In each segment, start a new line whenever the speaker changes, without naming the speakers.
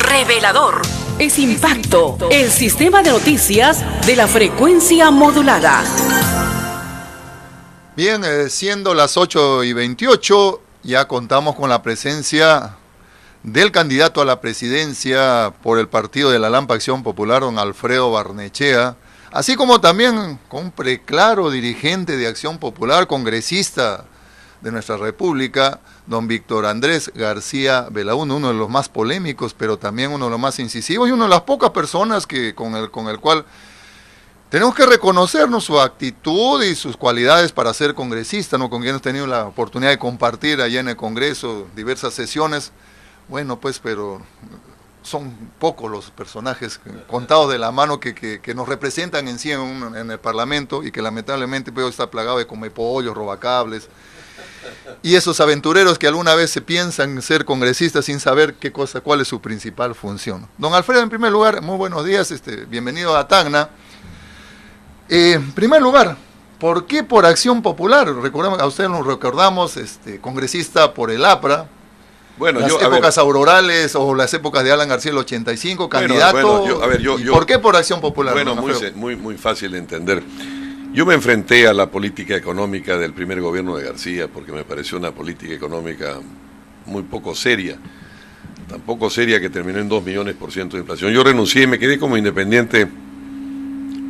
Revelador. Es Impacto, el sistema de noticias de la frecuencia modulada.
Bien, siendo las 8:28, ya contamos con la presencia del candidato a la presidencia por el partido de la Lampa Acción Popular, don Alfredo Barnechea, así como también con un preclaro dirigente de Acción Popular, congresista de nuestra República, don Víctor Andrés García Belaúnde, uno de los más polémicos, pero también uno de los más incisivos y una de las pocas personas que con el cual tenemos que reconocernos su actitud y sus cualidades para ser congresista, ¿no? Con quien hemos tenido la oportunidad de compartir allá en el Congreso diversas sesiones. Bueno, pues, pero son pocos los personajes contados de la mano que nos representan en sí en el Parlamento y que lamentablemente pues, está plagado de comepollos, robacables y esos aventureros que alguna vez se piensan ser congresistas sin saber cuál es su principal función. Don Alfredo, en primer lugar, muy buenos días, bienvenido a Tacna. En primer lugar, ¿por qué por Acción Popular? Recordamos, a usted nos recordamos, congresista por el APRA,
bueno,
las épocas aurorales o las épocas de Alan García el 85, candidato. ¿Por qué por Acción Popular?
Bueno, muy fácil de entender. Yo me enfrenté a la política económica del primer gobierno de García porque me pareció una política económica muy poco seria, tan poco seria que terminó en 2 millones% de inflación. Yo renuncié y me quedé como independiente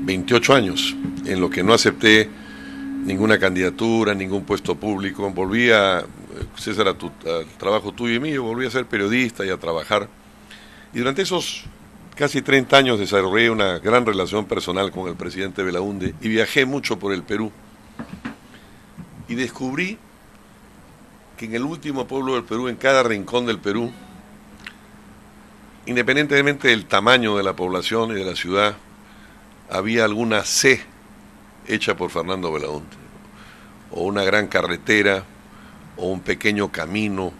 28 años, en lo que no acepté ninguna candidatura, ningún puesto público. Volví a, César, al trabajo tuyo y mío, volví a ser periodista y a trabajar. Y durante esos casi 30 años desarrollé una gran relación personal con el presidente Belaúnde y viajé mucho por el Perú. Y descubrí que en el último pueblo del Perú, en cada rincón del Perú, independientemente del tamaño de la población y de la ciudad, había alguna C hecha por Fernando Belaúnde, o una gran carretera, o un pequeño camino,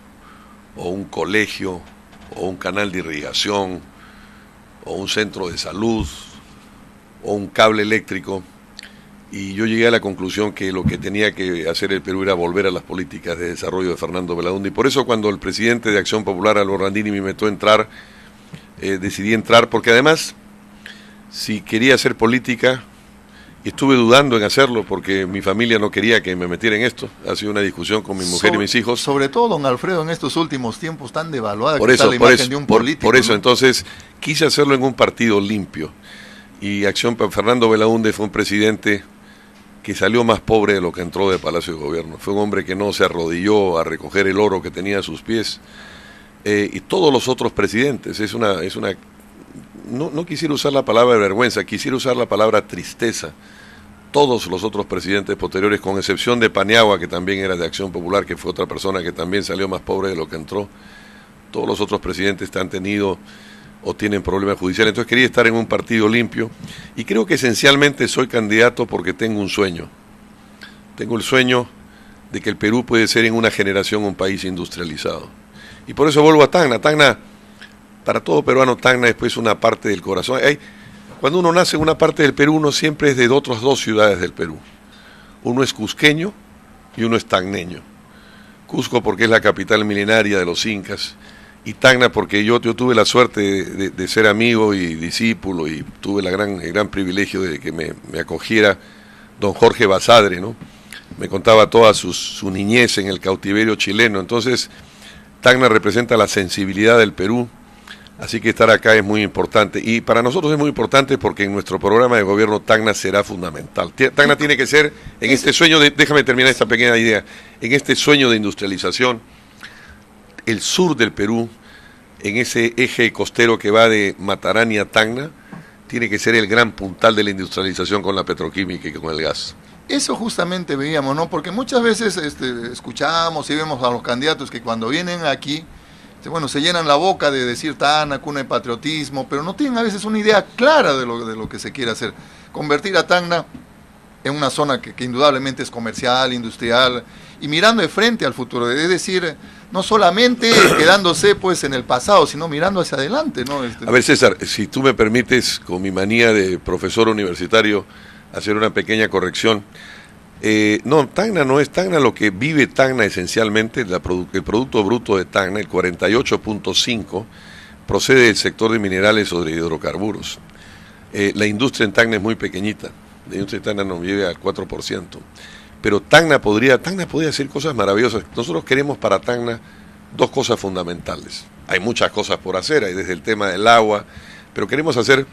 o un colegio, o un canal de irrigación, o un centro de salud, o un cable eléctrico, y yo llegué a la conclusión que lo que tenía que hacer el Perú era volver a las políticas de desarrollo de Fernando Belaúnde, y por eso cuando el presidente de Acción Popular, Álvaro Randini, me invitó a entrar, decidí entrar, porque además, si quería hacer política, y estuve dudando en hacerlo porque mi familia no quería que me metiera en esto. Ha sido una discusión con mi mujer y mis hijos.
Sobre todo, don Alfredo, en estos últimos tiempos tan devaluada que está la imagen de un político.
Por eso, ¿no? Entonces, quise hacerlo en un partido limpio. Y Fernando Belaúnde fue un presidente que salió más pobre de lo que entró de Palacio de Gobierno. Fue un hombre que no se arrodilló a recoger el oro que tenía a sus pies. Y todos los otros presidentes, no quisiera usar la palabra vergüenza, quisiera usar la palabra tristeza. Todos los otros presidentes posteriores, con excepción de Paniagua, que también era de Acción Popular, que fue otra persona que también salió más pobre de lo que entró, todos los otros presidentes han tenido o tienen problemas judiciales. Entonces quería estar en un partido limpio y creo que esencialmente soy candidato porque tengo un sueño. Tengo el sueño de que el Perú puede ser en una generación un país industrializado. Y por eso vuelvo a Tacna. Tacna, para todo peruano, Tacna es pues una parte del corazón. Cuando uno nace en una parte del Perú, uno siempre es de otras 2 ciudades del Perú. Uno es cusqueño y uno es tacneño. Cusco porque es la capital milenaria de los incas, y Tacna porque yo tuve la suerte de ser amigo y discípulo, y tuve el gran privilegio de que me acogiera don Jorge Basadre, ¿no? Me contaba toda su niñez en el cautiverio chileno. Entonces, Tacna representa la sensibilidad del Perú. Así que estar acá es muy importante, y para nosotros es muy importante porque en nuestro programa de gobierno Tacna será fundamental. Tacna tiene que ser, en este sueño déjame terminar esta pequeña idea, en este sueño de industrialización, el sur del Perú, en ese eje costero que va de Matarani a Tacna, tiene que ser el gran puntal de la industrialización con la petroquímica y con el gas.
Eso justamente veíamos, ¿no? Porque muchas veces escuchamos y vemos a los candidatos que cuando vienen aquí, bueno, se llenan la boca de decir Tacna, cuna de patriotismo, pero no tienen a veces una idea clara de lo que se quiere hacer. Convertir a Tacna en una zona que indudablemente es comercial, industrial, y mirando de frente al futuro, es decir, no solamente quedándose pues en el pasado, sino mirando hacia adelante, ¿no?
A ver, César, si tú me permites, con mi manía de profesor universitario, hacer una pequeña corrección. No, Tacna no es Tacna, lo que vive Tacna esencialmente, el Producto Bruto de Tacna, el 48.5, procede del sector de minerales o de hidrocarburos. La industria en Tacna es muy pequeñita, la industria en Tacna no llega al 4%, pero Tacna podría hacer cosas maravillosas. Nosotros queremos para Tacna dos cosas fundamentales. Hay muchas cosas por hacer, hay desde el tema del agua, pero queremos hacer,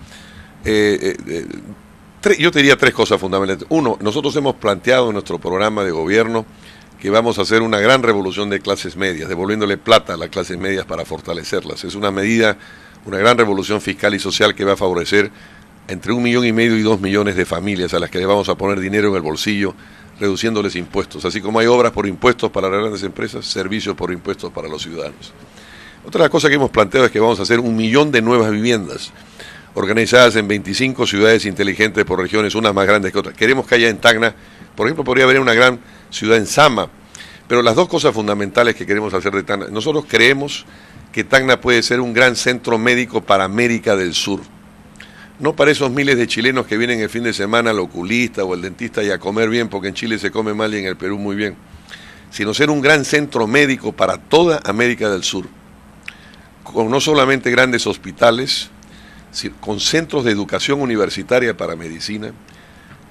yo te diría tres cosas fundamentales. Uno, nosotros hemos planteado en nuestro programa de gobierno que vamos a hacer una gran revolución de clases medias, devolviéndole plata a las clases medias para fortalecerlas. Es una medida, una gran revolución fiscal y social que va a favorecer entre 1,5 millones y 2 millones de familias a las que le vamos a poner dinero en el bolsillo, reduciéndoles impuestos. Así como hay obras por impuestos para las grandes empresas, servicios por impuestos para los ciudadanos. Otra cosa que hemos planteado es que vamos a hacer 1 millón de nuevas viviendas, organizadas en 25 ciudades inteligentes por regiones, unas más grandes que otras. Queremos que haya en Tacna, por ejemplo, podría haber una gran ciudad en Sama, pero las dos cosas fundamentales que queremos hacer de Tacna, nosotros creemos que Tacna puede ser un gran centro médico para América del Sur. No para esos miles de chilenos que vienen el fin de semana al oculista o al dentista y a comer bien, porque en Chile se come mal y en el Perú muy bien, sino ser un gran centro médico para toda América del Sur, con no solamente grandes hospitales, con centros de educación universitaria para medicina,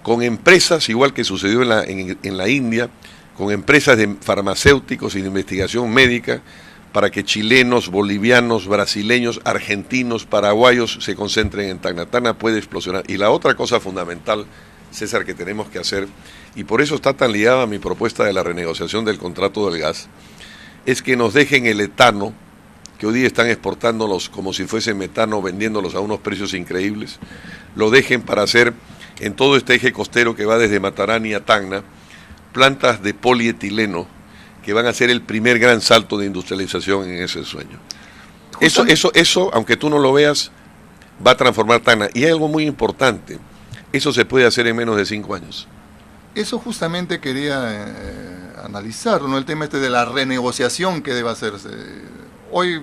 con empresas, igual que sucedió en la India, con empresas de farmacéuticos y de investigación médica, para que chilenos, bolivianos, brasileños, argentinos, paraguayos se concentren en Tacna. Tacna puede explosionar. Y la otra cosa fundamental, César, que tenemos que hacer, y por eso está tan ligada a mi propuesta de la renegociación del contrato del gas, es que nos dejen el etano, que hoy día están exportándolos como si fuese metano, vendiéndolos a unos precios increíbles, lo dejen para hacer en todo este eje costero que va desde Matarani a Tacna, plantas de polietileno, que van a ser el primer gran salto de industrialización en ese sueño. Eso, aunque tú no lo veas, va a transformar Tacna. Y hay algo muy importante, eso se puede hacer en menos de 5 años.
Eso justamente quería analizar, ¿no? El tema de la renegociación que debe hacerse. Hoy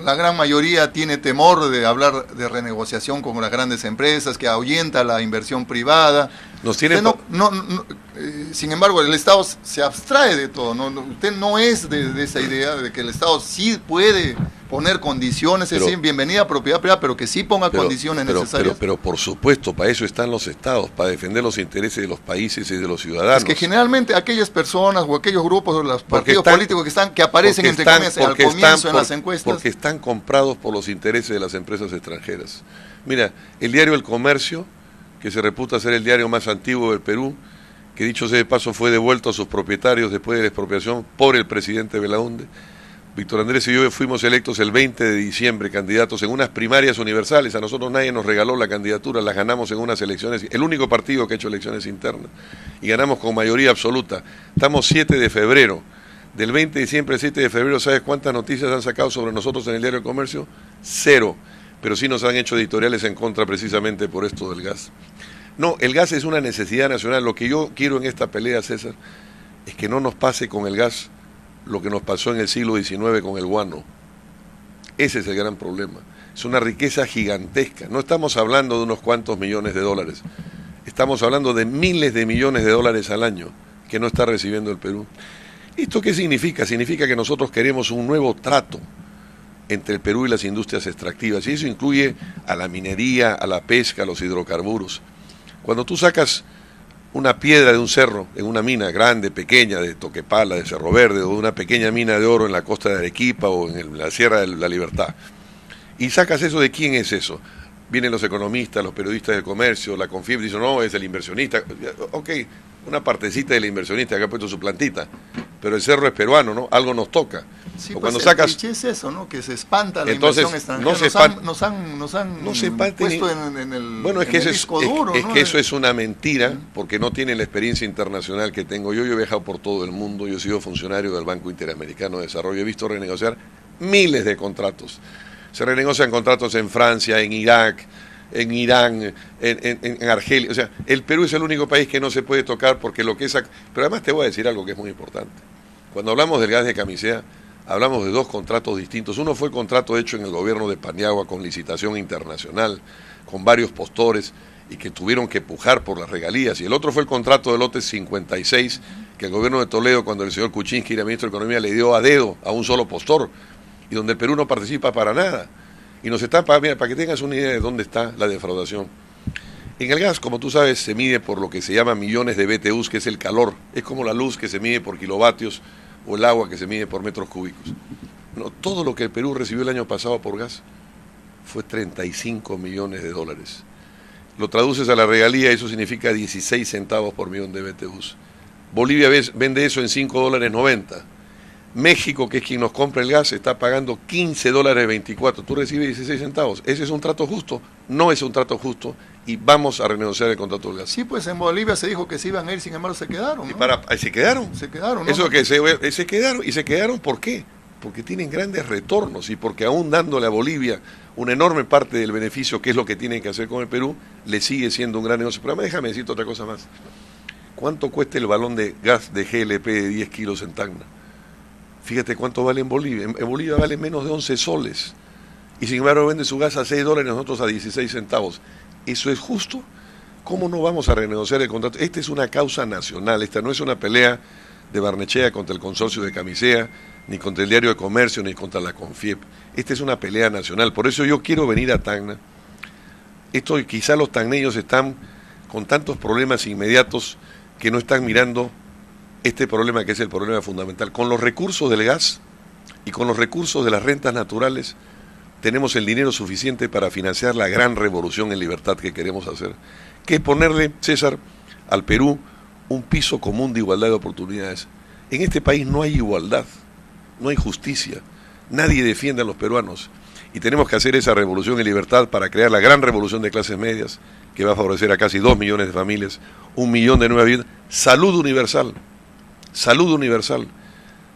la gran mayoría tiene temor de hablar de renegociación con las grandes empresas, que ahuyenta la inversión privada. Sin embargo, el Estado se abstrae de todo, ¿no? Usted no es de esa idea de que el Estado sí puede poner condiciones, es decir, bienvenida a propiedad privada, pero que sí ponga condiciones necesarias.
Pero por supuesto, para eso están los Estados, para defender los intereses de los países y de los ciudadanos.
Es que generalmente aquellas personas o aquellos grupos o los partidos políticos que aparecen entre comillas al comienzo en las encuestas.
Porque están comprados por los intereses de las empresas extranjeras. Mira, el diario El Comercio, que se reputa ser el diario más antiguo del Perú, que dicho sea de paso fue devuelto a sus propietarios después de la expropiación por el presidente Belaúnde. Víctor Andrés y yo fuimos electos el 20 de diciembre, candidatos en unas primarias universales. A nosotros nadie nos regaló la candidatura, las ganamos en unas elecciones, el único partido que ha hecho elecciones internas, y ganamos con mayoría absoluta. Estamos 7 de febrero, del 20 de diciembre al 7 de febrero, ¿sabes cuántas noticias han sacado sobre nosotros en el diario El Comercio? 0, pero sí nos han hecho editoriales en contra precisamente por esto del gas. No, el gas es una necesidad nacional. Lo que yo quiero en esta pelea, César, es que no nos pase con el gas lo que nos pasó en el siglo XIX con el guano. Ese es el gran problema. Es una riqueza gigantesca. No estamos hablando de unos cuantos millones de dólares. Estamos hablando de miles de millones de dólares al año que no está recibiendo el Perú. ¿Esto qué significa? Significa que nosotros queremos un nuevo trato entre el Perú y las industrias extractivas. Y eso incluye a la minería, a la pesca, a los hidrocarburos. Cuando tú sacas una piedra de un cerro, en una mina grande, pequeña, de Toquepala, de Cerro Verde, o una pequeña mina de oro en la costa de Arequipa o en la Sierra de la Libertad, y sacas eso, ¿de quién es eso? Vienen los economistas, los periodistas del comercio, la Confib, dicen, no, es del inversionista. Ok, una partecita del inversionista que ha puesto su plantita, pero el cerro es peruano, ¿no? Algo nos toca.
Sí, o cuando sacas... el es eso, ¿no? Que se espanta la inversión extranjera. Nos han puesto en el,
bueno, es que disco duro, ¿no? Que eso es una mentira, porque no tienen la experiencia internacional que tengo yo. Yo he viajado por todo el mundo, yo he sido funcionario del Banco Interamericano de Desarrollo, he visto renegociar miles de contratos. Se renegocian contratos en Francia, en Irak, en Irán, en Argelia. O sea, el Perú es el único país que no se puede tocar porque lo que es... Pero además te voy a decir algo que es muy importante. Cuando hablamos del gas de Camisea, hablamos de dos contratos distintos. Uno fue el contrato hecho en el gobierno de Paniagua con licitación internacional, con varios postores y que tuvieron que pujar por las regalías. Y el otro fue el contrato de lote 56, que el gobierno de Toledo, cuando el señor Kuczynski era ministro de Economía, le dio a dedo a un solo postor, y donde el Perú no participa para nada. Y nos están pagando, mira, para que tengas una idea de dónde está la defraudación. En el gas, como tú sabes, se mide por lo que se llama millones de BTUs, que es el calor. Es como la luz que se mide por kilovatios o el agua que se mide por metros cúbicos. No, todo lo que el Perú recibió el año pasado por gas fue 35 millones de dólares. Lo traduces a la regalía, eso significa 16 centavos por millón de BTUs. Bolivia vende eso en $5.90. México, que es quien nos compra el gas, está pagando $15.24. Tú recibes 16 centavos. ¿Ese es un trato justo? No es un trato justo y vamos a renegociar el contrato del gas.
Sí, pues en Bolivia se dijo que se iban a ir, sin embargo se quedaron, ¿no?
¿Se quedaron?
Se quedaron, ¿no?
Eso que se quedaron. ¿Y se quedaron por qué? Porque tienen grandes retornos y porque aún dándole a Bolivia una enorme parte del beneficio, que es lo que tienen que hacer con el Perú, le sigue siendo un gran negocio. Pero déjame decirte otra cosa más. ¿Cuánto cuesta el balón de gas de GLP de 10 kilos en Tacna? Fíjate cuánto vale en Bolivia. En Bolivia vale menos de 11 soles. Y sin embargo vende su gas a $6, nosotros a 16 centavos. ¿Eso es justo? ¿Cómo no vamos a renegociar el contrato? Esta es una causa nacional. Esta no es una pelea de Barnechea contra el consorcio de Camisea, ni contra el Diario de Comercio, ni contra la Confiep. Esta es una pelea nacional. Por eso yo quiero venir a Tacna. Quizá los tacneños están con tantos problemas inmediatos que no están mirando este problema, que es el problema fundamental. Con los recursos del gas y con los recursos de las rentas naturales tenemos el dinero suficiente para financiar la gran revolución en libertad que queremos hacer, que es ponerle, César, al Perú un piso común de igualdad de oportunidades. En este país no hay igualdad, no hay justicia, nadie defiende a los peruanos y tenemos que hacer esa revolución en libertad para crear la gran revolución de clases medias que va a favorecer a casi 2 millones de familias, 1 millón de nuevas vidas, salud universal. Salud universal.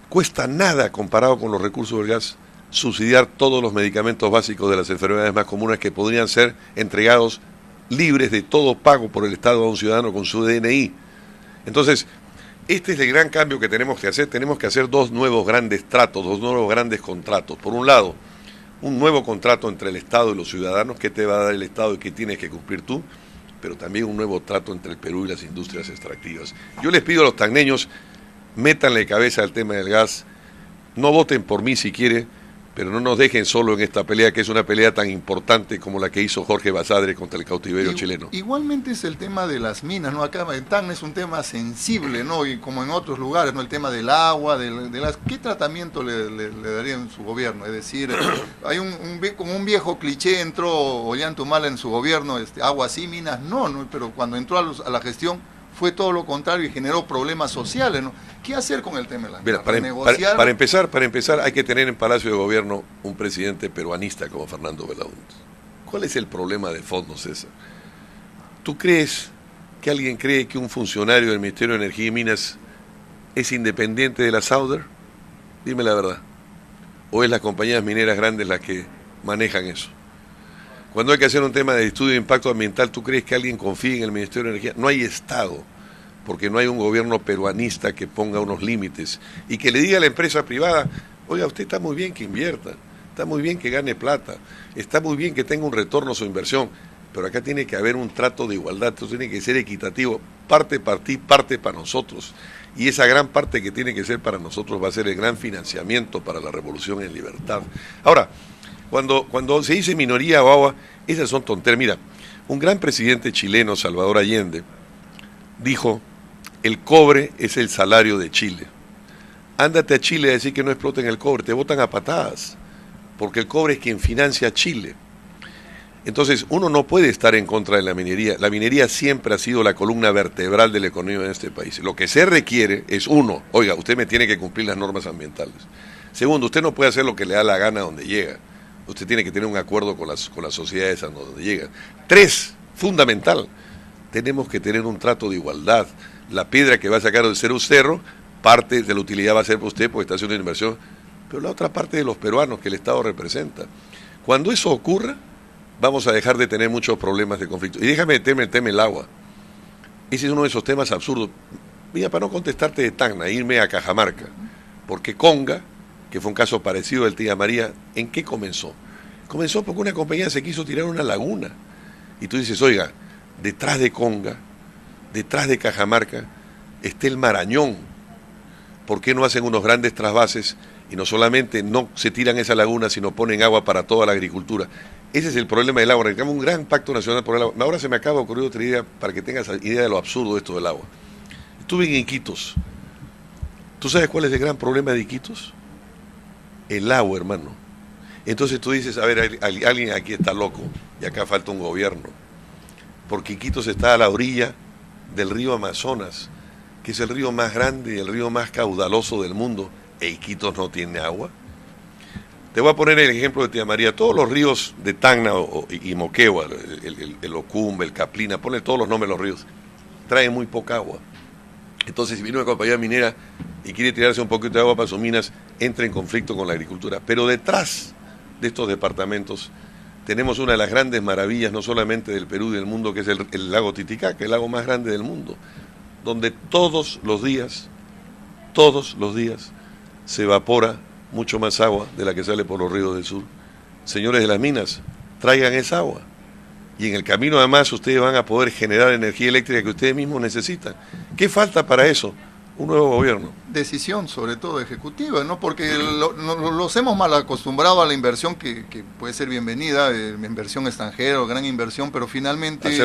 Cuesta nada comparado con los recursos del gas subsidiar todos los medicamentos básicos de las enfermedades más comunes que podrían ser entregados libres de todo pago por el Estado a un ciudadano con su DNI. Entonces, este es el gran cambio que tenemos que hacer. Tenemos que hacer dos nuevos grandes tratos, dos nuevos grandes contratos. Por un lado, un nuevo contrato entre el Estado y los ciudadanos, que te va a dar el Estado y que tienes que cumplir tú, pero también un nuevo trato entre el Perú y las industrias extractivas. Yo les pido a los tacneños, métanle cabeza al tema del gas, no voten por mí si quiere, pero no nos dejen solo en esta pelea, que es una pelea tan importante como la que hizo Jorge Basadre contra el cautiverio chileno.
Igualmente es el tema de las minas, ¿no? Acá en Tacna es un tema sensible, ¿no? Y como en otros lugares, ¿no? El tema del agua, ¿qué tratamiento le daría en su gobierno? Es decir, hay como un viejo cliché, entró Ollantaytamala en su gobierno, agua sí, minas no, pero cuando entró a la gestión fue todo lo contrario y generó problemas sociales, ¿no? ¿Qué hacer con el tema de la
Mira, para empezar, hay que tener en Palacio de Gobierno un presidente peruanista como Fernando Belaúnde. ¿Cuál es el problema de fondo, César? ¿Tú crees que alguien cree que un funcionario del Ministerio de Energía y Minas es independiente de la Sauder? Dime la verdad. ¿O es las compañías mineras grandes las que manejan eso? Cuando hay que hacer un tema de estudio de impacto ambiental, ¿tú crees que alguien confíe en el Ministerio de Energía? No hay Estado, porque no hay un gobierno peruanista que ponga unos límites y que le diga a la empresa privada, oiga, usted está muy bien que invierta, está muy bien que gane plata, está muy bien que tenga un retorno a su inversión, pero acá tiene que haber un trato de igualdad, esto tiene que ser equitativo, parte para ti, parte para nosotros. Y esa gran parte que tiene que ser para nosotros va a ser el gran financiamiento para la revolución en libertad. Ahora, cuando se dice minoría o agua, esas son tonterías. Mira, un gran presidente chileno, Salvador Allende, dijo, el cobre es el salario de Chile. Ándate a Chile a decir que no exploten el cobre, te botan a patadas, porque el cobre es quien financia a Chile. Entonces, uno no puede estar en contra de la minería. La minería siempre ha sido la columna vertebral de la economía de este país. Lo que se requiere es, uno, oiga, usted me tiene que cumplir las normas ambientales. Segundo, usted no puede hacer lo que le da la gana donde llega. Usted tiene que tener un acuerdo con las sociedades a donde llega. 3, fundamental, tenemos que tener un trato de igualdad. La piedra que va a sacar de ser un cerro, parte de la utilidad va a ser para usted porque está haciendo una inversión, pero la otra parte de los peruanos que el Estado representa. Cuando eso ocurra, vamos a dejar de tener muchos problemas de conflicto. Y déjame meterme el tema del agua. Ese es uno de esos temas absurdos. Mira, para no contestarte de Tacna, irme a Cajamarca, porque Conga, que fue un caso parecido del Tía María, ¿en qué comenzó? Comenzó porque una compañía se quiso tirar una laguna. Y tú dices, oiga, detrás de Conga, detrás de Cajamarca, está el Marañón. ¿Por qué no hacen unos grandes trasvases Y no solamente no se tiran esa laguna, sino ponen agua para toda la agricultura. Ese es el problema del agua. Reclamamos un gran pacto nacional por el agua. Ahora se me acaba de ocurrir otra idea para que tengas idea de lo absurdo de esto del agua. Estuve en Iquitos. ¿Tú sabes cuál es el gran problema de Iquitos? El agua, hermano. Entonces tú dices, a ver, alguien aquí está loco y acá falta un gobierno. Porque Iquitos está a la orilla del río Amazonas, que es el río más grande y el río más caudaloso del mundo. ¿E Iquitos no tiene agua? Te voy a poner el ejemplo de Tía María. Todos los ríos de Tacna y Moquegua, el Ocumbe, el Caplina, ponle todos los nombres de los ríos, traen muy poca agua. Entonces, si viene una compañía minera y quiere tirarse un poquito de agua para sus minas, entra en conflicto con la agricultura. Pero detrás de estos departamentos tenemos una de las grandes maravillas, no solamente del Perú y del mundo, que es el lago Titicaca, el lago más grande del mundo, donde todos los días, se evapora mucho más agua de la que sale por los ríos del sur. Señores de las minas, traigan esa agua. Y en el camino además ustedes van a poder generar energía eléctrica que ustedes mismos necesitan. ¿Qué falta para eso? Un nuevo gobierno.
Decisión, sobre todo ejecutiva, ¿no? Porque los hemos mal acostumbrado a la inversión que puede ser bienvenida, inversión extranjera o gran inversión, pero finalmente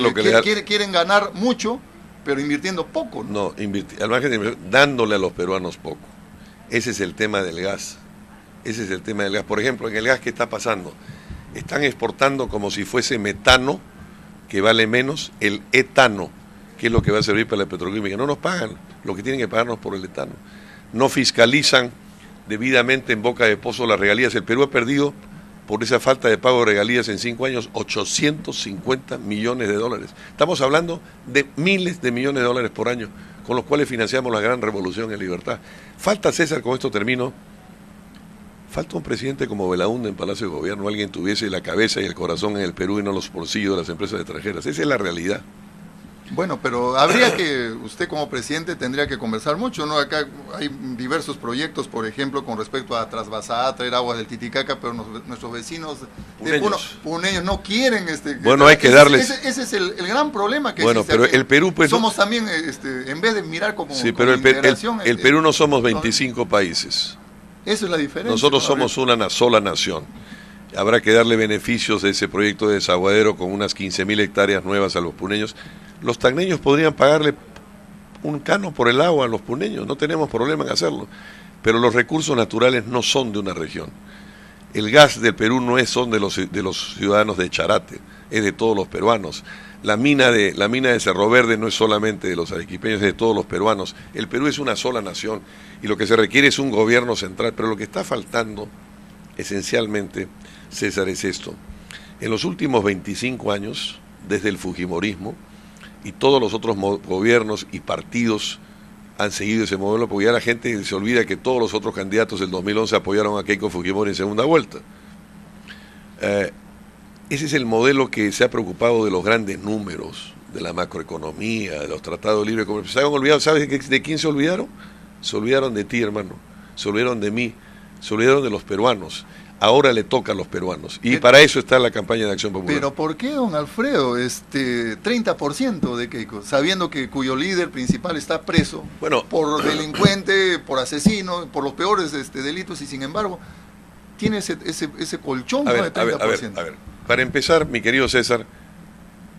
quieren ganar mucho, pero invirtiendo poco, ¿no?
No, al margen de inversión, dándole a los peruanos poco. Ese es el tema del gas. Por ejemplo, en el gas, ¿qué está pasando? Están exportando como si fuese metano, que vale menos, el etano, que es lo que va a servir para la petroquímica. No nos pagan lo que tienen que pagarnos por el etano. No fiscalizan debidamente en boca de pozo las regalías. El Perú ha perdido, por esa falta de pago de regalías en 5 años, 850 millones de dólares. Estamos hablando de miles de millones de dólares por año, con los cuales financiamos la gran revolución en libertad. Falta, César, con esto termino, falta un presidente como Belaúnde en Palacio de Gobierno, alguien tuviese la cabeza y el corazón en el Perú y no los bolsillos de las empresas extranjeras. Esa es la realidad.
Bueno, pero habría que, usted como presidente tendría que conversar mucho, ¿no? Acá hay diversos proyectos, por ejemplo, con respecto a trasvasar, traer aguas del Titicaca, pero nuestros vecinos puneños no quieren.
Bueno, hay que darles...
Ese es el gran problema que
bueno,
existe.
Pero el Perú... Pues,
somos también, en vez de mirar como...
Sí, pero el Perú no somos 25 países.
Esa es la diferencia.
Nosotros somos una sola nación. Habrá que darle beneficios de ese proyecto de desaguadero con unas 15.000 hectáreas nuevas a los puneños. Los tacneños podrían pagarle un cano por el agua a los puneños, no tenemos problema en hacerlo. Pero los recursos naturales no son de una región. El gas del Perú no son de los ciudadanos de Charate, es de todos los peruanos. La mina de Cerro Verde no es solamente de los arequipeños, es de todos los peruanos. El Perú es una sola nación y lo que se requiere es un gobierno central, pero lo que está faltando esencialmente, César, es esto. En los últimos 25 años, desde el fujimorismo, y todos los otros gobiernos y partidos han seguido ese modelo, porque ya la gente se olvida que todos los otros candidatos del 2011 apoyaron a Keiko Fujimori en segunda vuelta. Ese es el modelo que se ha preocupado de los grandes números, de la macroeconomía, de los tratados de libre comercio. ¿Se han olvidado? ¿Sabes de quién se olvidaron? Se olvidaron de ti, hermano. Se olvidaron de mí. Se olvidaron de los peruanos. Ahora le toca a los peruanos. Y para eso está la campaña de Acción Popular.
Pero ¿por qué, don Alfredo? 30% de Keiko, sabiendo que cuyo líder principal está preso por delincuente, por asesino, por los peores delitos, y sin embargo tiene ese colchón de 30%.
A ver, para empezar, mi querido César,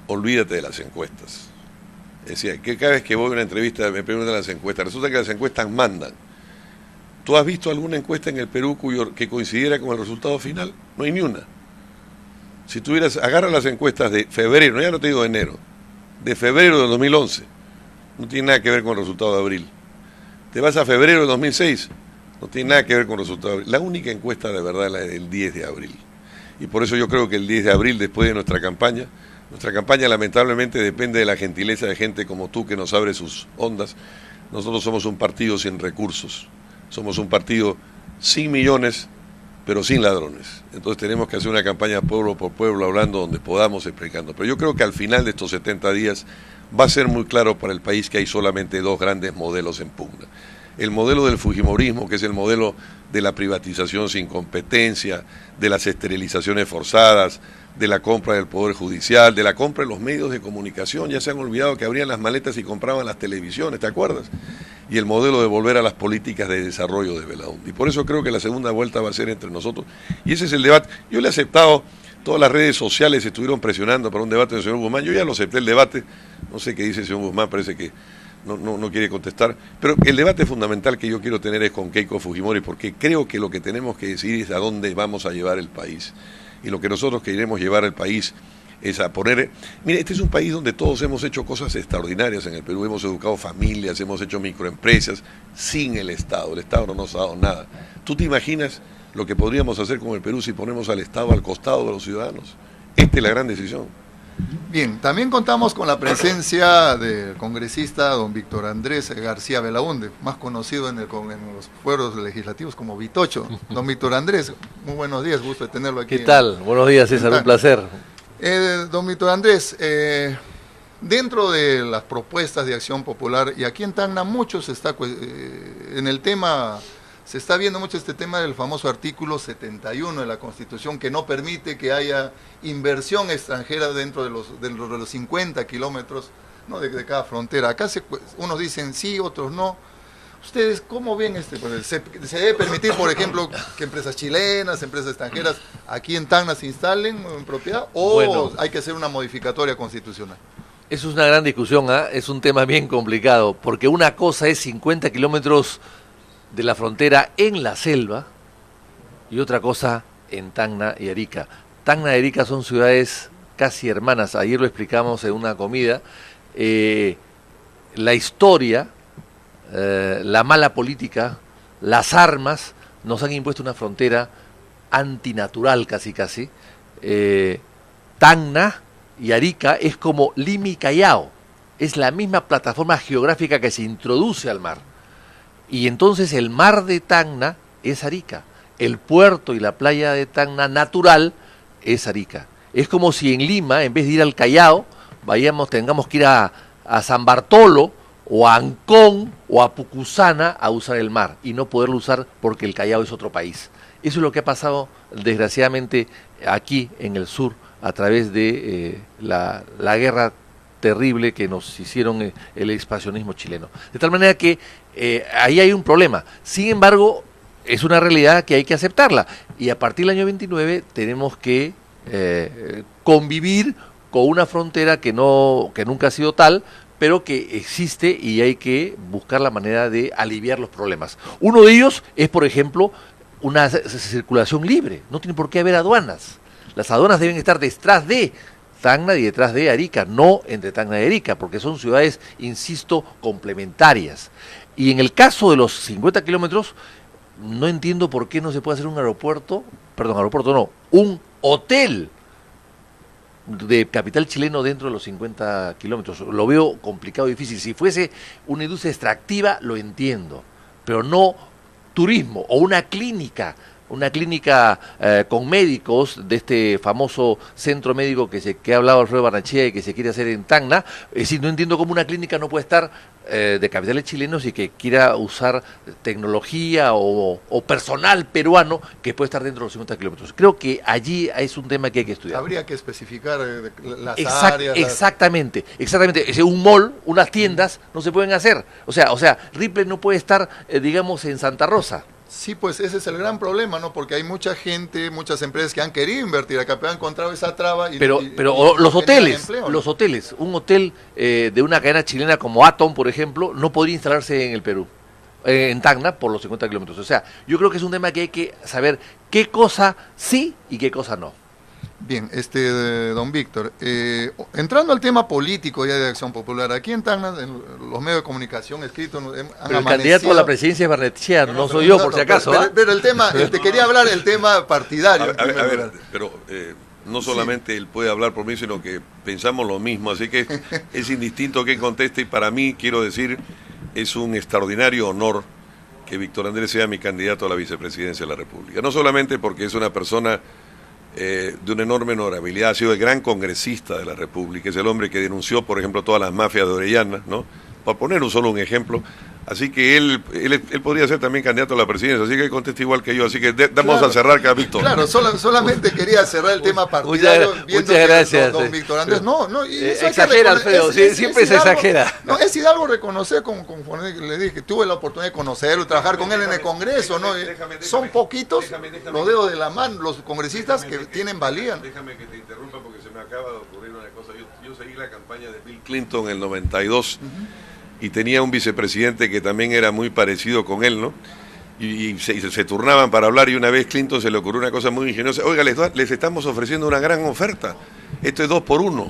olvídate de las encuestas. Es decir, que cada vez que voy a una entrevista me preguntan las encuestas. Resulta que las encuestas mandan. ¿Tú has visto alguna encuesta en el Perú que coincidiera con el resultado final? No hay ni una. Si tuvieras, agarra las encuestas de febrero, ya no te digo de enero, de febrero de 2011, no tiene nada que ver con el resultado de abril. Te vas a febrero de 2006, no tiene nada que ver con el resultado de abril. La única encuesta de verdad es la del 10 de abril. Y por eso yo creo que el 10 de abril, después de nuestra campaña lamentablemente depende de la gentileza de gente como tú que nos abre sus ondas. Nosotros somos un partido sin recursos. Somos un partido sin millones, pero sin ladrones. Entonces tenemos que hacer una campaña pueblo por pueblo, hablando donde podamos, explicando. Pero yo creo que al final de estos 70 días va a ser muy claro para el país que hay solamente dos grandes modelos en pugna. El modelo del fujimorismo, que es el modelo de la privatización sin competencia, de las esterilizaciones forzadas, de la compra del Poder Judicial, de la compra de los medios de comunicación. Ya se han olvidado que abrían las maletas y compraban las televisiones, ¿te acuerdas? Y el modelo de volver a las políticas de desarrollo de Belaúnde. Y por eso creo que la segunda vuelta va a ser entre nosotros. Y ese es el debate. Yo le he aceptado, todas las redes sociales estuvieron presionando para un debate del señor Guzmán. Yo ya lo acepté el debate. No sé qué dice el señor Guzmán, parece que no quiere contestar. Pero el debate fundamental que yo quiero tener es con Keiko Fujimori, porque creo que lo que tenemos que decidir es a dónde vamos a llevar el país. Y lo que nosotros queremos llevar al país es a poner... Mire, este es un país donde todos hemos hecho cosas extraordinarias en el Perú. Hemos educado familias, hemos hecho microempresas sin el Estado. El Estado no nos ha dado nada. ¿Tú te imaginas lo que podríamos hacer con el Perú si ponemos al Estado al costado de los ciudadanos? Esta es la gran decisión.
Bien, también contamos con la presencia del congresista don Víctor Andrés García Belaúnde, más conocido en los fueros legislativos como Vitocho. Don Víctor Andrés, muy buenos días, gusto de tenerlo aquí.
¿Qué tal? Buenos días, César, un placer.
Don Víctor Andrés, dentro de las propuestas de Acción Popular, y aquí en Tacna mucho se está en el tema... Se está viendo mucho este tema del famoso artículo 71 de la Constitución, que no permite que haya inversión extranjera dentro de los 50 kilómetros, ¿no?, de cada frontera. Acá unos dicen sí, otros no. ¿Ustedes cómo ven ¿Se debe permitir, por ejemplo, que empresas chilenas, empresas extranjeras aquí en Tacna se instalen en propiedad, o hay que hacer una modificatoria constitucional?
Eso es una gran discusión, es un tema bien complicado, porque una cosa es 50 kilómetros de la frontera en la selva y otra cosa en Tacna y Arica. Tacna y Arica son ciudades casi hermanas. Ayer lo explicamos en una comida. La historia, la mala política, las armas nos han impuesto una frontera antinatural casi. Tacna y Arica es como Lima y Callao. Es la misma plataforma geográfica que se introduce al mar. Y entonces el mar de Tacna es Arica, el puerto y la playa de Tacna natural es Arica. Es como si en Lima, en vez de ir al Callao, tengamos que ir a San Bartolo o a Ancón o a Pucusana a usar el mar y no poderlo usar porque el Callao es otro país. Eso es lo que ha pasado desgraciadamente aquí en el sur a través de la guerra terrible que nos hicieron el expansionismo chileno. De tal manera que ahí hay un problema. Sin embargo, es una realidad que hay que aceptarla. Y a partir del año 29 tenemos que convivir con una frontera que nunca ha sido tal, pero que existe y hay que buscar la manera de aliviar los problemas. Uno de ellos es, por ejemplo, una circulación libre. No tiene por qué haber aduanas. Las aduanas deben estar detrás de Tacna y detrás de Arica, no entre Tacna y Arica, porque son ciudades, insisto, complementarias. Y en el caso de los 50 kilómetros, no entiendo por qué no se puede hacer un un hotel de capital chileno dentro de los 50 kilómetros. Lo veo complicado y difícil. Si fuese una industria extractiva, lo entiendo, pero no turismo o una clínica con médicos de este famoso centro médico que ha hablado Alfredo Barnechea y que se quiere hacer en Tacna. Es decir, no entiendo cómo una clínica no puede estar de capitales chilenos y que quiera usar tecnología o personal peruano que puede estar dentro de los 50 kilómetros. Creo que allí es un tema que hay que estudiar.
Habría que especificar las áreas.
Exactamente. Un mall, unas tiendas no se pueden hacer. O sea, Ripley no puede estar, digamos, en Santa Rosa.
Sí, pues ese es el gran problema, ¿no? Porque hay mucha gente, muchas empresas que han querido invertir acá, pero han encontrado esa traba.
Pero los hoteles, un hotel de una cadena chilena como Atom, por ejemplo, no podría instalarse en el Perú, en Tacna, por los 50 kilómetros. O sea, yo creo que es un tema que hay que saber qué cosa sí y qué cosa no.
Bien, don Víctor, entrando al tema político ya de Acción Popular, aquí en Tacna, en los medios de comunicación escritos
pero el candidato a la presidencia es Barnechea, no soy yo, por si acaso.
Pero el tema, te quería hablar del tema partidario.
A ver, pero no solamente él puede hablar por mí, sino que pensamos lo mismo, así que es indistinto quién conteste, y para mí, quiero decir, es un extraordinario honor que Víctor Andrés sea mi candidato a la vicepresidencia de la República. No solamente porque es una persona de una enorme honorabilidad, ha sido el gran congresista de la República, es el hombre que denunció, por ejemplo, todas las mafias de Orellana, ¿no? Para poner un ejemplo, Así que él podría ser también candidato a la presidencia, así que contesta igual que yo, así que vamos
Claro.
a cerrar, Víctor.
Claro, solamente quería cerrar el tema partidario.
Muchas gracias.
Don Víctor Andrés, y eso hay que
Exagera,
reconocer,
Alfredo, siempre se
Hidalgo.
exagera.
No, es Hidalgo reconocer, como le dije, tuve la oportunidad de conocerlo, trabajar con él en el Congreso, ¿no? Son poquitos los dedos de la mano, los congresistas que tienen valía.
Déjame que te interrumpa porque se me acaba de ocurrir una cosa. Yo seguí la campaña de Bill Clinton en el 92 y tenía un vicepresidente que también era muy parecido con él, ¿no? Y se turnaban para hablar y una vez Clinton se le ocurrió una cosa muy ingeniosa. Oiga, les estamos ofreciendo una gran oferta. Esto es 2 por 1.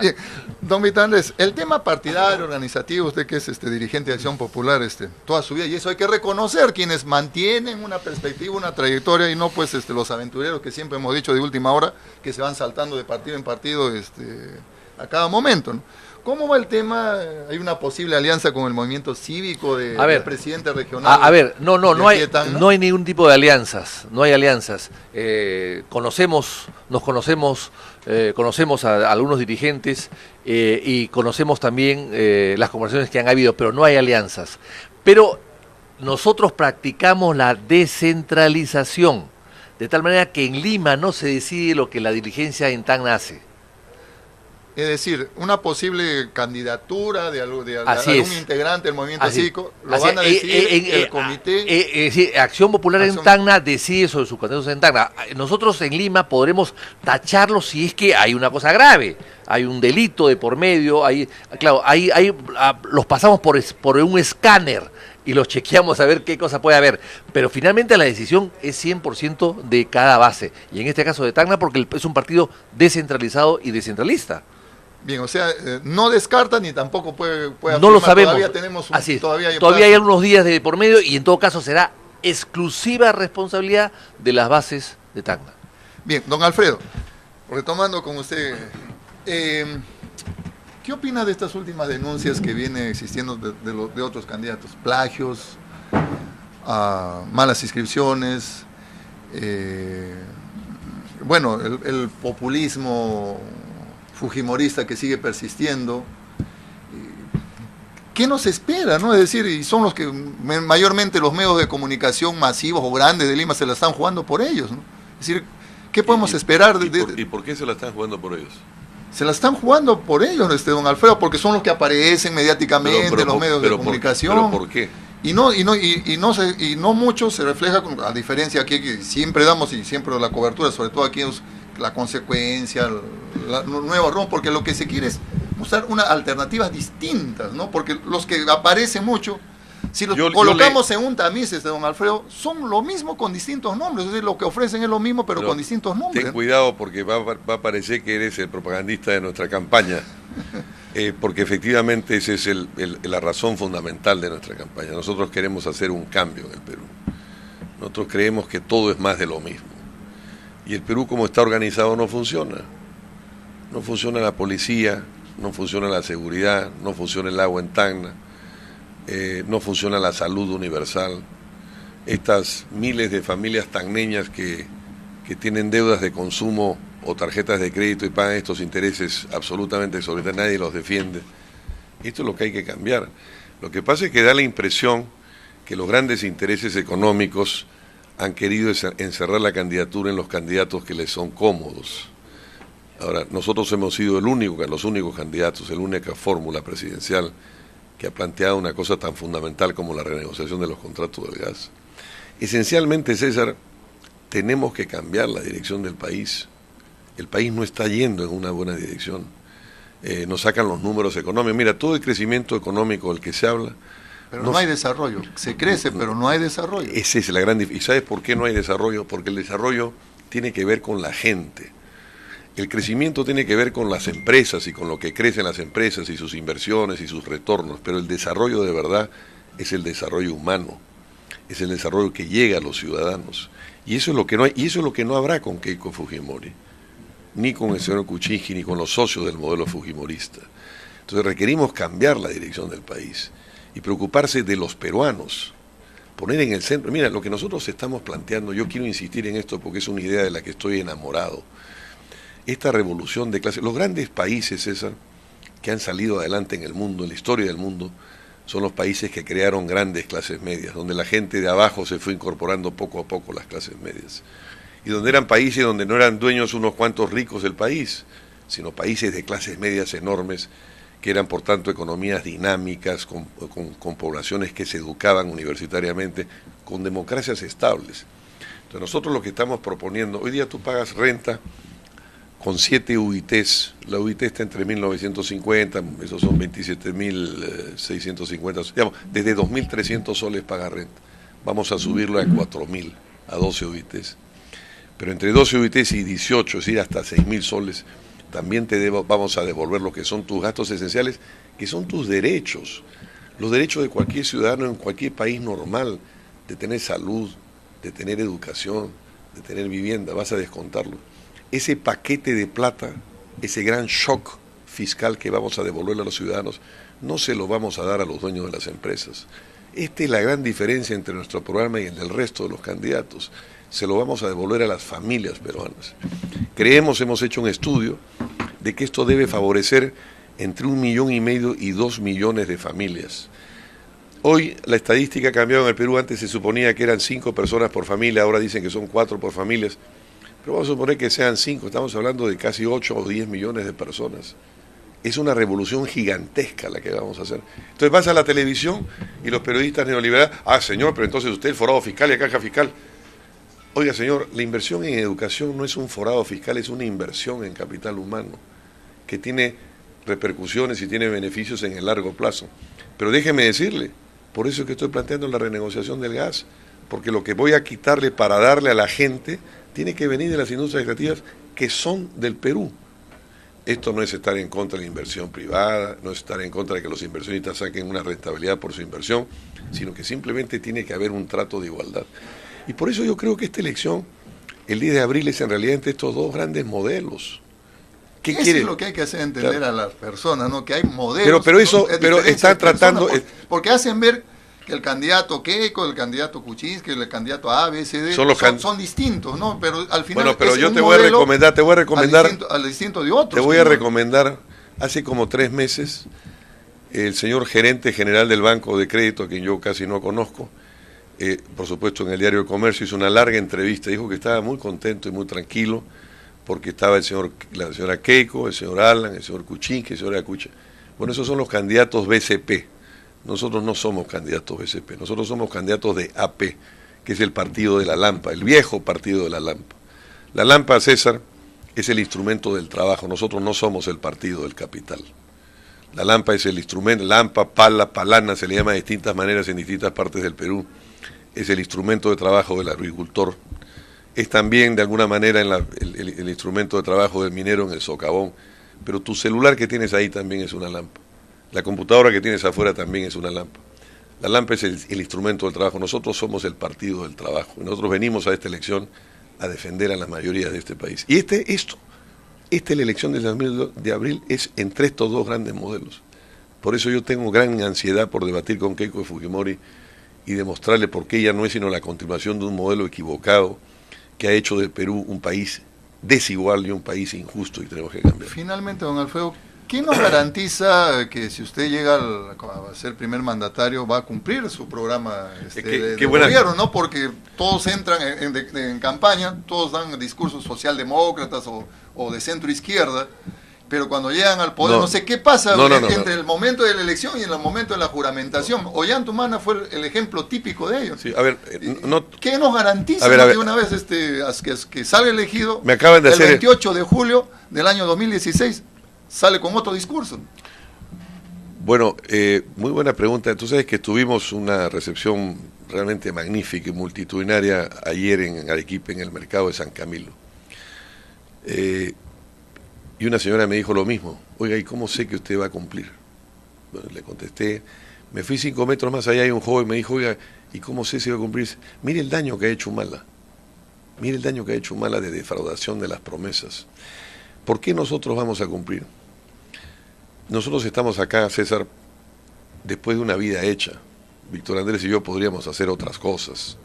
Bien, don Víctor Andrés, el tema partidario, organizativo, usted que es dirigente de Acción Popular toda su vida, y eso hay que reconocer, quienes mantienen una perspectiva, una trayectoria, y no pues los aventureros que siempre hemos dicho de última hora, que se van saltando de partido en partido a cada momento, ¿no? ¿Cómo va el tema? ¿Hay una posible alianza con el movimiento cívico del presidente regional?
No hay ningún tipo de alianzas, no hay alianzas. Conocemos a algunos dirigentes y conocemos también las conversaciones que han habido, pero no hay alianzas. Pero nosotros practicamos la descentralización, de tal manera que en Lima no se decide lo que la dirigencia en Tacna hace.
Es decir, una posible candidatura de algún integrante del movimiento
Así
cívico, lo van a decidir el comité.
Sí, Acción Popular en Tacna decide sobre sus candidatos en Tacna. Nosotros en Lima podremos tacharlo si es que hay una cosa grave, hay un delito de por medio, los pasamos por un escáner y los chequeamos a ver qué cosa puede haber. Pero finalmente la decisión es 100% de cada base, y en este caso de Tacna porque es un partido descentralizado y descentralista.
Bien, o sea, no descarta ni tampoco puede afirmar.
No lo sabemos.
Todavía tenemos
todavía hay algunos días de por medio y en todo caso será exclusiva responsabilidad de las bases de Tacna.
Bien, don Alfredo, retomando con usted, ¿qué opina de estas últimas denuncias que vienen existiendo de otros candidatos? Plagios, malas inscripciones, el populismo fujimorista que sigue persistiendo. ¿Qué nos espera, no? Es decir, y son los que mayormente los medios de comunicación masivos o grandes de Lima se la están jugando por ellos, ¿no? Es decir, ¿qué podemos esperar?
¿Y por qué se la están jugando por ellos?
Se la están jugando por ellos, don Alfredo, porque son los que aparecen mediáticamente en los medios de comunicación.
¿Pero por qué?
Y no mucho se refleja, a diferencia aquí que siempre damos y siempre la cobertura, sobre todo aquí la consecuencia, nuevo rumbo, porque lo que se quiere es mostrar unas alternativas distintas, ¿no? Porque los que aparecen mucho, si los colocamos en un tamiz, don Alfredo, son lo mismo con distintos nombres, es decir, lo que ofrecen es lo mismo, pero con distintos nombres.
Ten cuidado porque va a parecer que eres el propagandista de nuestra campaña, porque efectivamente esa es la razón fundamental de nuestra campaña. Nosotros queremos hacer un cambio en el Perú. Nosotros creemos que todo es más de lo mismo. Y el Perú, como está organizado, no funciona. No funciona la policía, no funciona la seguridad, no funciona el agua en Tacna, no funciona la salud universal. Estas miles de familias tacneñas que tienen deudas de consumo o tarjetas de crédito y pagan estos intereses absolutamente exorbitantes, nadie los defiende. Esto es lo que hay que cambiar. Lo que pasa es que da la impresión que los grandes intereses económicos han querido encerrar la candidatura en los candidatos que les son cómodos. Ahora, nosotros hemos sido los únicos candidatos, la única fórmula presidencial que ha planteado una cosa tan fundamental como la renegociación de los contratos del gas. Esencialmente, César, tenemos que cambiar la dirección del país. El país no está yendo en una buena dirección. Nos sacan los números económicos. Mira, todo el crecimiento económico del que se habla...
Pero no hay desarrollo. Se crece, pero no hay desarrollo.
Esa es la gran diferencia. ¿Y sabes por qué no hay desarrollo? Porque el desarrollo tiene que ver con la gente. El crecimiento tiene que ver con las empresas y con lo que crecen las empresas y sus inversiones y sus retornos, pero el desarrollo de verdad es el desarrollo humano, es el desarrollo que llega a los ciudadanos. Y eso es lo que no hay, y eso es lo que no habrá con Keiko Fujimori, ni con el señor Kuczynski, ni con los socios del modelo fujimorista. Entonces requerimos cambiar la dirección del país y preocuparse de los peruanos, poner en el centro. Mira, lo que nosotros estamos planteando, yo quiero insistir en esto porque es una idea de la que estoy enamorado. Esta revolución de clases, los grandes países, César, que han salido adelante en el mundo, en la historia del mundo, son los países que crearon grandes clases medias, donde la gente de abajo se fue incorporando poco a poco las clases medias. Y donde eran países donde no eran dueños unos cuantos ricos del país, sino países de clases medias enormes, que eran por tanto economías dinámicas, con poblaciones que se educaban universitariamente, con democracias estables. Entonces nosotros lo que estamos proponiendo, hoy día tú pagas renta con 7 UITs, la UIT está entre 1.950, esos son 27.650, digamos, desde 2.300 soles paga renta. Vamos a subirlo a 4.000, a 12 UITs. Pero entre 12 UITs y 18, es decir, hasta 6.000 soles, también vamos a devolver lo que son tus gastos esenciales, que son tus derechos, los derechos de cualquier ciudadano en cualquier país normal, de tener salud, de tener educación, de tener vivienda, vas a descontarlo. Ese paquete de plata, ese gran shock fiscal que vamos a devolverle a los ciudadanos, no se lo vamos a dar a los dueños de las empresas. Esta es la gran diferencia entre nuestro programa y el del resto de los candidatos. Se lo vamos a devolver a las familias peruanas. Hemos hecho un estudio de que esto debe favorecer entre 1,5 millones y 2 millones de familias. Hoy la estadística ha cambiado en el Perú, antes se suponía que eran 5 personas por familia, ahora dicen que son 4 por familias, pero vamos a suponer que sean 5, estamos hablando de casi 8 o 10 millones de personas. Es una revolución gigantesca la que vamos a hacer. Entonces vas a la televisión y los periodistas neoliberales, señor, pero entonces usted el forado fiscal y la caja fiscal. Oiga, señor, la inversión en educación no es un forado fiscal, es una inversión en capital humano, que tiene repercusiones y tiene beneficios en el largo plazo. Pero déjeme decirle, por eso es que estoy planteando la renegociación del gas, porque lo que voy a quitarle para darle a la gente tiene que venir de las industrias extractivas que son del Perú. Esto no es estar en contra de la inversión privada, no es estar en contra de que los inversionistas saquen una rentabilidad por su inversión, sino que simplemente tiene que haber un trato de igualdad. Y por eso yo creo que esta elección, el 10 de abril, es en realidad entre estos dos grandes modelos.
¿Qué quiere? Es lo que hay que hacer entender a las personas, ¿no? Que hay modelos.
Pero están tratando.
Porque hacen ver que el candidato Keiko, el candidato Kuczynski, el candidato A, B, C, D, son distintos, ¿no? Pero al final.
Bueno, pero yo te voy a recomendar.
Al distinto de otros.
Te voy a recomendar, hace como 3 meses, el señor gerente general del Banco de Crédito, a quien yo casi no conozco, por supuesto en el Diario del Comercio, hizo una larga entrevista, dijo que estaba muy contento y muy tranquilo, porque estaba la señora Keiko, el señor Alan, el señor Kuczynski, el señor Acucha. Bueno, esos son los candidatos BCP. Nosotros no somos candidatos BCP, nosotros somos candidatos de AP, que es el partido de la Lampa, el viejo partido de la Lampa. La Lampa, César, es el instrumento del trabajo, nosotros no somos el partido del capital. La Lampa es el instrumento, Lampa, Pala, Palana, se le llama de distintas maneras en distintas partes del Perú. Es el instrumento de trabajo del agricultor. Es también, de alguna manera, el instrumento de trabajo del minero en el socavón. Pero tu celular que tienes ahí también es una lámpara. La computadora que tienes afuera también es una lámpara. La lámpara es el instrumento del trabajo. Nosotros somos el partido del trabajo. Y nosotros venimos a esta elección a defender a la mayoría de este país. Y la elección del 2 de abril es entre estos dos grandes modelos. Por eso yo tengo gran ansiedad por debatir con Keiko Fujimori y demostrarle por qué ella no es sino la continuación de un modelo equivocado que ha hecho del Perú un país desigual y un país injusto, y tenemos que cambiar.
Finalmente, don Alfredo, ¿qué nos garantiza que si usted llega a ser primer mandatario va a cumplir su programa de gobierno, ¿no? Porque todos entran en campaña, todos dan discursos socialdemócratas o de centro izquierda, pero cuando llegan al poder no sé qué pasa entre el momento de la elección y el momento de la juramentación. Ollantumala fue el ejemplo típico de ello.
Sí, a ver,
¿qué nos garantiza que una vez que sale elegido
el
28 de julio del año 2016 sale con otro discurso?
Bueno, muy buena pregunta. Tú sabes que tuvimos una recepción realmente magnífica y multitudinaria ayer en Arequipa, en el mercado de San Camilo. Y una señora me dijo lo mismo. Oiga, ¿y cómo sé que usted va a cumplir? Bueno, le contesté. Me fui 5 metros más allá y un joven me dijo, oiga, ¿y cómo sé si va a cumplir? Mire el daño que ha hecho Humala. Mire el daño que ha hecho Humala de defraudación de las promesas. ¿Por qué nosotros vamos a cumplir? Nosotros estamos acá, César, después de una vida hecha. Víctor Andrés y yo podríamos hacer otras cosas.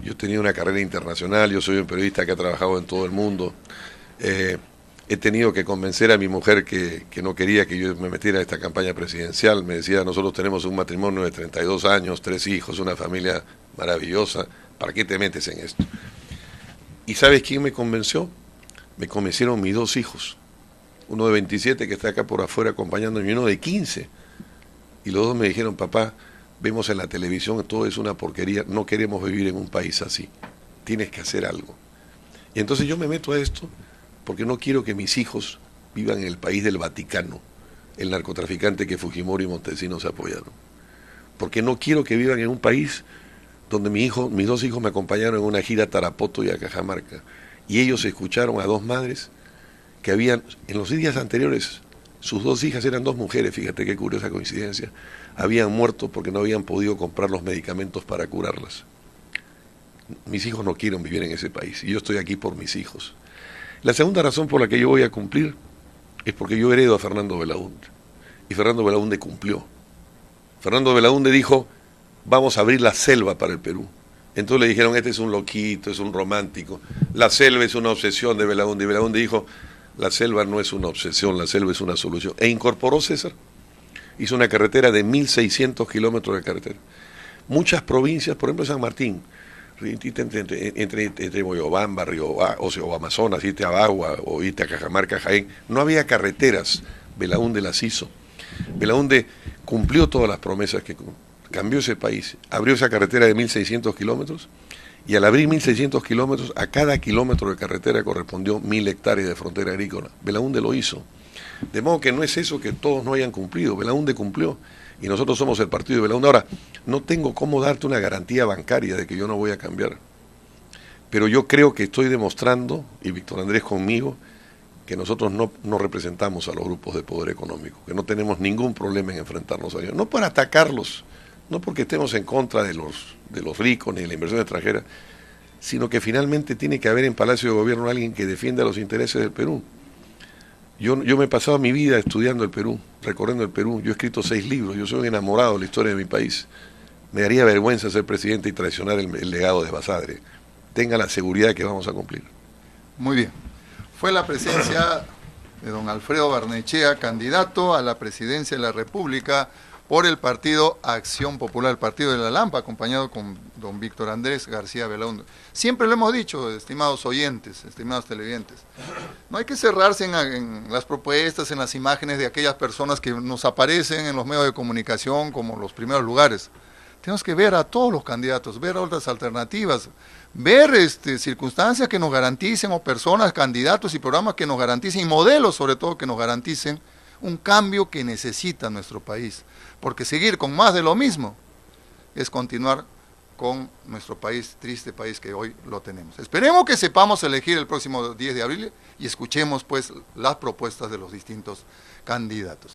Yo tenía una carrera internacional, yo soy un periodista que ha trabajado en todo el mundo. He tenido que convencer a mi mujer que no quería que yo me metiera en esta campaña presidencial. Me decía, nosotros tenemos un matrimonio de 32 años, 3 hijos, una familia maravillosa. ¿Para qué te metes en esto? ¿Y sabes quién me convenció? Me convencieron mis 2 hijos. Uno de 27 que está acá por afuera acompañándome y uno de 15. Y los 2 me dijeron, papá, vemos en la televisión, todo es una porquería, no queremos vivir en un país así. Tienes que hacer algo. Y entonces yo me meto a esto porque no quiero que mis hijos vivan en el país del Vaticano, el narcotraficante que Fujimori y Montesinos apoyaron. Porque no quiero que vivan en un país donde mis 2 hijos me acompañaron en una gira a Tarapoto y a Cajamarca, y ellos escucharon a 2 madres que habían, en los días anteriores, sus 2 hijas eran 2 mujeres, fíjate qué curiosa coincidencia, habían muerto porque no habían podido comprar los medicamentos para curarlas. Mis hijos no quieren vivir en ese país, y yo estoy aquí por mis hijos. La segunda razón por la que yo voy a cumplir es porque yo heredo a Fernando Belaúnde. Y Fernando Belaúnde cumplió. Fernando Belaúnde dijo, vamos a abrir la selva para el Perú. Entonces le dijeron, este es un loquito, es un romántico. La selva es una obsesión de Belaúnde. Y Belaúnde dijo, la selva no es una obsesión, la selva es una solución. E incorporó César. Hizo una carretera de 1.600 kilómetros de carretera. Muchas provincias, por ejemplo San Martín, entre Moyobamba, o Amazonas, irte a Bagua o irte a Cajamarca, Jaén, no había carreteras. Belaúnde las hizo. Belaúnde cumplió todas las promesas que cambió ese país, abrió esa carretera de 1.600 kilómetros, y al abrir 1.600 kilómetros, a cada kilómetro de carretera correspondió 1.000 hectáreas de frontera agrícola. Belaúnde lo hizo. De modo que no es eso que todos no hayan cumplido, Belaúnde cumplió. Y nosotros somos el partido de Belaúnde. Ahora, no tengo cómo darte una garantía bancaria de que yo no voy a cambiar. Pero yo creo que estoy demostrando, y Víctor Andrés conmigo, que nosotros no representamos a los grupos de poder económico, que no tenemos ningún problema en enfrentarnos a ellos. No para atacarlos, no porque estemos en contra de los ricos ni de la inversión extranjera, sino que finalmente tiene que haber en Palacio de Gobierno alguien que defienda los intereses del Perú. Yo me he pasado mi vida estudiando el Perú, recorriendo el Perú. Yo he escrito 6 libros, yo soy un enamorado de la historia de mi país. Me daría vergüenza ser presidente y traicionar el legado de Basadre. Tenga la seguridad de que vamos a cumplir.
Muy bien. Fue la presencia de don Alfredo Barnechea, candidato a la presidencia de la República por el partido Acción Popular, el partido de la Lampa, acompañado con don Víctor Andrés García Belaúnde. Siempre lo hemos dicho, estimados oyentes, estimados televidentes, no hay que cerrarse en las propuestas, en las imágenes de aquellas personas que nos aparecen en los medios de comunicación como los primeros lugares. Tenemos que ver a todos los candidatos, ver otras alternativas, ver circunstancias que nos garanticen, o personas, candidatos y programas que nos garanticen, y modelos sobre todo que nos garanticen un cambio que necesita nuestro país. Porque seguir con más de lo mismo es continuar con nuestro país, triste país que hoy lo tenemos. Esperemos que sepamos elegir el próximo 10 de abril y escuchemos pues las propuestas de los distintos candidatos.